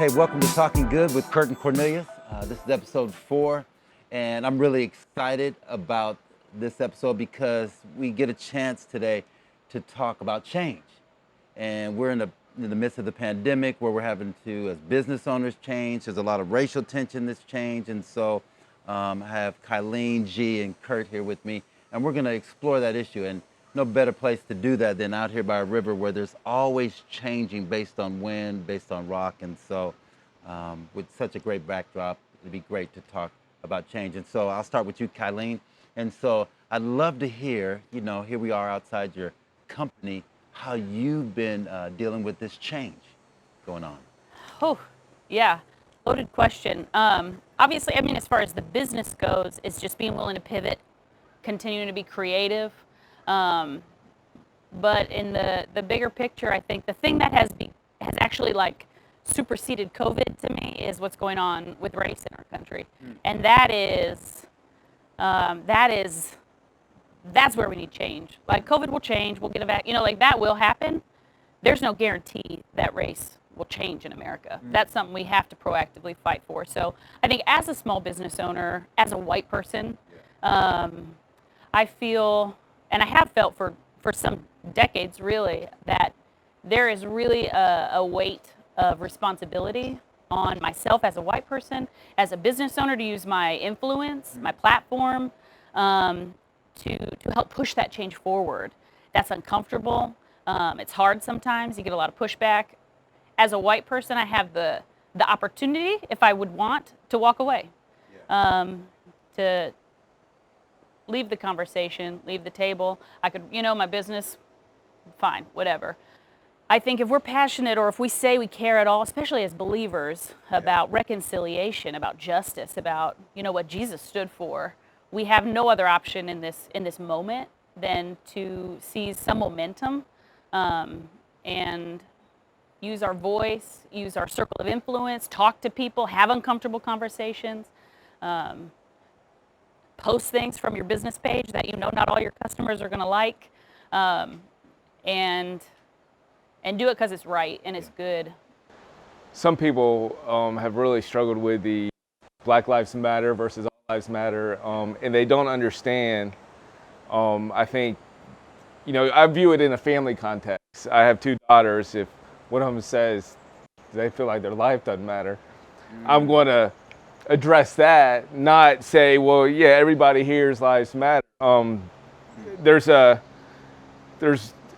Hey, welcome to Talking Good with Curt and Cornelius. This is episode 4, and I'm really excited about this episode because we get a chance today to talk about change. And we're in the midst of the pandemic where we're having to, as business owners, change. There's a lot of racial tension that's changed, and so I have Kyleen, G, and Curt here with me, and we're going to explore that issue. And no better place to do that than out here by a river where there's always changing based on wind, based on rock. And so with such a great backdrop, it'd be great to talk about change. And so I'll start with you, Kyleen. And so I'd love to hear, here we are outside your company, how you've been dealing with this change going on. Oh, yeah. Loaded question. Obviously, as far as the business goes, it's just being willing to pivot, continuing to be creative. But in the bigger picture, I think the thing that has actually superseded COVID to me is what's going on with race in our country, and that's where we need change. Like COVID will change, we'll get a that will happen. There's no guarantee that race will change in America. That's something we have to proactively fight for. So I think as a small business owner, as a white person, I feel, and I have felt for some decades really, that there is really a weight of responsibility on myself as a white person, as a business owner, to use my influence, my platform, to help push that change forward. That's uncomfortable. It's hard sometimes. You get a lot of pushback. As a white person, I have the opportunity, if I would want, to walk away, to leave the conversation, leave the table. I could, my business, fine, whatever. I think if we're passionate, or if we say we care at all, especially as believers, about reconciliation, about justice, about, what Jesus stood for, we have no other option in this moment than to seize some momentum, and use our voice, use our circle of influence, talk to people, have uncomfortable conversations, post things from your business page that not all your customers are going to like, and do it because it's right and it's good. Some people have really struggled with the Black Lives Matter versus All Lives Matter, and they don't understand. I think, I view it in a family context. I have 2 daughters. If one of them says they feel like their life doesn't matter, I'm going to address that, not say, well, yeah, everybody here's lives matter. There's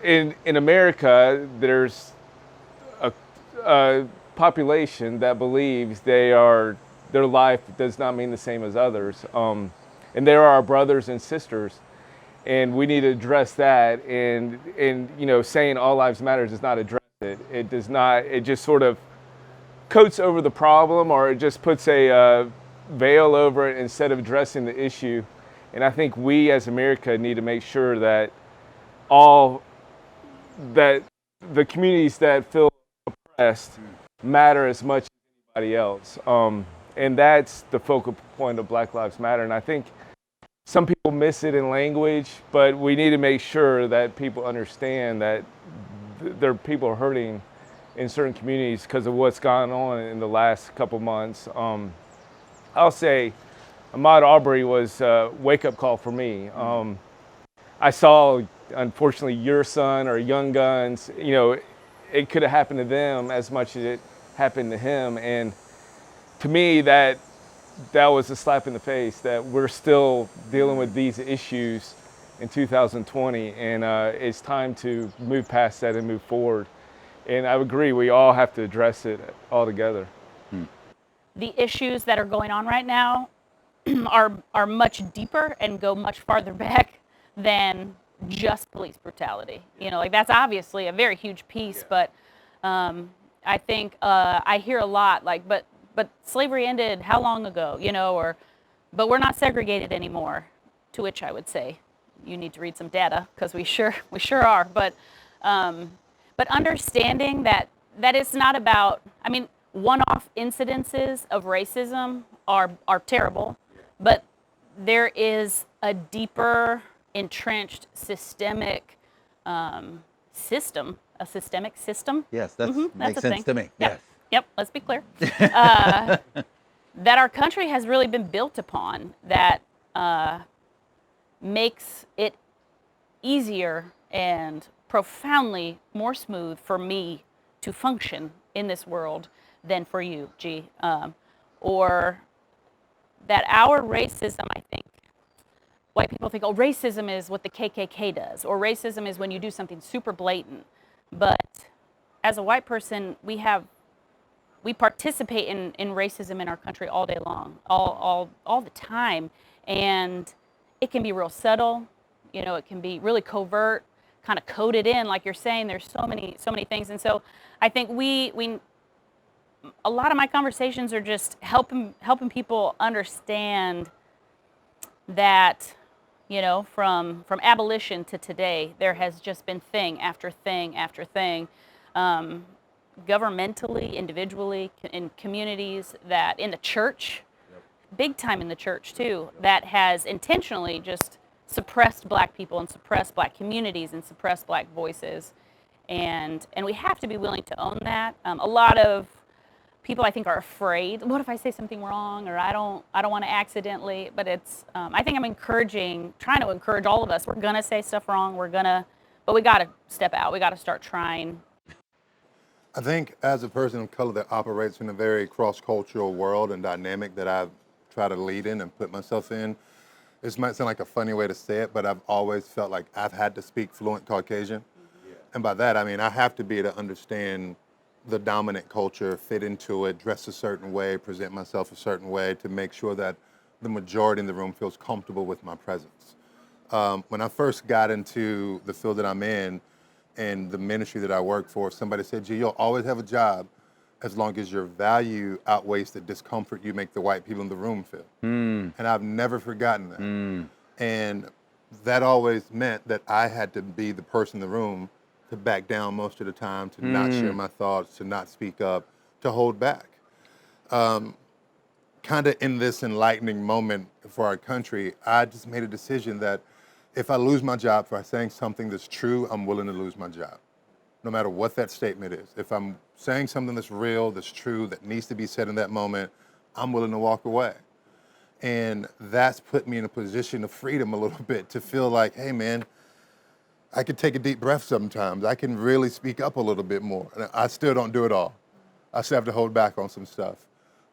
in America, there's a population that believes their life does not mean the same as others, and there are brothers and sisters, and we need to address that. And saying all lives matter does not address it. It does not. It just sort of coats over the problem, or it just puts a veil over it instead of addressing the issue. And I think we as America need to make sure that that the communities that feel oppressed matter as much as anybody else. And that's the focal point of Black Lives Matter. And I think some people miss it in language, but we need to make sure that people understand that there are people hurting in certain communities because of what's gone on in the last couple months. I'll say Ahmaud Arbery was a wake-up call for me. I saw, unfortunately, your son or Young Guns, it could have happened to them as much as it happened to him. And to me, that was a slap in the face that we're still dealing with these issues in 2020. And it's time to move past that and move forward. And I agree, we all have to address it all together. The issues that are going on right now are much deeper and go much farther back than just police brutality. That's obviously a very huge piece, but I think I hear a lot but slavery ended how long ago, but we're not segregated anymore, to which I would say you need to read some data, because we sure are. But understanding that it's not about, one-off incidences of racism are terrible, but there is a deeper, entrenched, systemic system. A systemic system? Yes, that makes sense to me. Yeah. Yes. Yep, let's be clear. That our country has really been built upon, that makes it easier and profoundly more smooth for me to function in this world than for you, G. Or that our racism, I think, white people think, oh, racism is what the KKK does, or racism is when you do something super blatant. But as a white person, we participate in racism in our country all day long, all the time. And it can be real subtle, it can be really covert, kind of coded in, like you're saying. There's so many things. And so I think a lot of my conversations are just helping people understand that, from abolition to today, there has just been thing after thing after thing, governmentally, individually, in communities, that in the church, big time in the church too, that has intentionally just suppressed black people and suppressed black communities and suppressed black voices. And we have to be willing to own that. A lot of people, I think, are afraid. What if I say something wrong, or I don't want to accidentally? But it's I think I'm trying to encourage all of us. We're gonna say stuff wrong. But we gotta step out. We gotta start trying. I think as a person of color that operates in a very cross-cultural world and dynamic that I try to lead in and put myself in, this might sound like a funny way to say it, but I've always felt like I've had to speak fluent Caucasian. Yeah. And by that, I mean, I have to be able to understand the dominant culture, fit into it, dress a certain way, present myself a certain way to make sure that the majority in the room feels comfortable with my presence. When I first got into the field that I'm in and the ministry that I work for, somebody said, "Gee, you'll always have a job as long as your value outweighs the discomfort you make the white people in the room feel." And I've never forgotten that. And that always meant that I had to be the person in the room to back down most of the time, to not share my thoughts, to not speak up, to hold back. Kind of in this enlightening moment for our country, I just made a decision that if I lose my job for saying something that's true, I'm willing to lose my job, no matter what that statement is. If I'm saying something that's real, that's true, that needs to be said in that moment, I'm willing to walk away. And that's put me in a position of freedom a little bit, to feel like, hey man, I can take a deep breath sometimes. I can really speak up a little bit more. I still don't do it all. I still have to hold back on some stuff.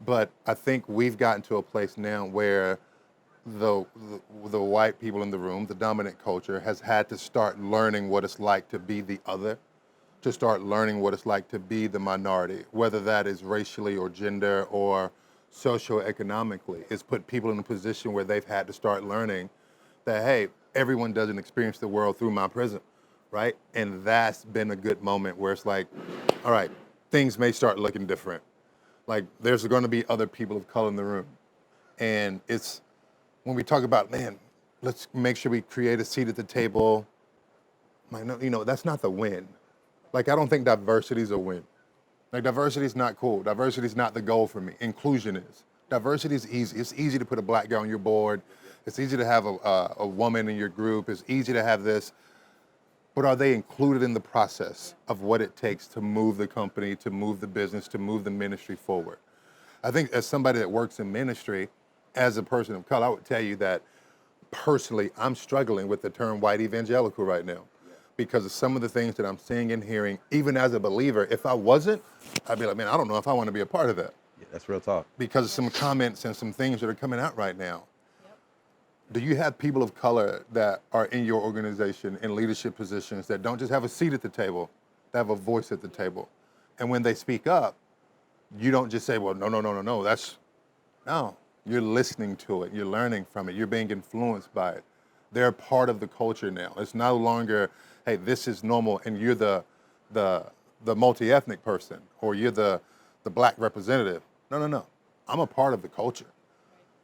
But I think we've gotten to a place now where the white people in the room, the dominant culture, has had to start learning what it's like to be the other, to start learning what it's like to be the minority, whether that is racially or gender or socioeconomically. It's put people in a position where they've had to start learning that, hey, everyone doesn't experience the world through my prism, right? And that's been a good moment where it's like, all right, things may start looking different. Like, there's going to be other people of color in the room. And it's, when we talk about, man, let's make sure we create a seat at the table, like, no, that's not the win. Like, I don't think diversity is a win. Like, diversity is not cool. Diversity is not the goal for me. Inclusion is. Diversity is easy. It's easy to put a black guy on your board. It's easy to have a woman in your group. It's easy to have this. But are they included in the process of what it takes to move the company, to move the business, to move the ministry forward? I think as somebody that works in ministry, as a person of color, I would tell you that personally, I'm struggling with the term white evangelical right now, because of some of the things that I'm seeing and hearing, even as a believer. If I wasn't, I'd be like, man, I don't know if I want to be a part of that. Yeah, that's real talk. Because of some comments and some things that are coming out right now. Do you have people of color that are in your organization in leadership positions that don't just have a seat at the table, they have a voice at the table? And when they speak up, you don't just say, well, no, no. You're listening to it, you're learning from it, you're being influenced by it. They're part of the culture now. It's no longer, hey, this is normal and you're the multi-ethnic person, or you're the black representative. No. I'm a part of the culture.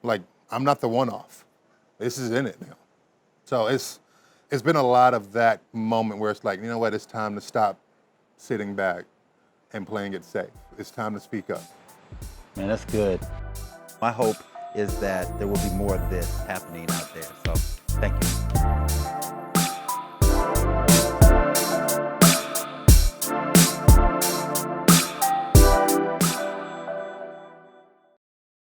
Like, I'm not the one-off. This is in it now. So it's been a lot of that moment where it's like, you know what, it's time to stop sitting back and playing it safe. It's time to speak up. Man, that's good. My hope is that there will be more of this happening out there. So thank you.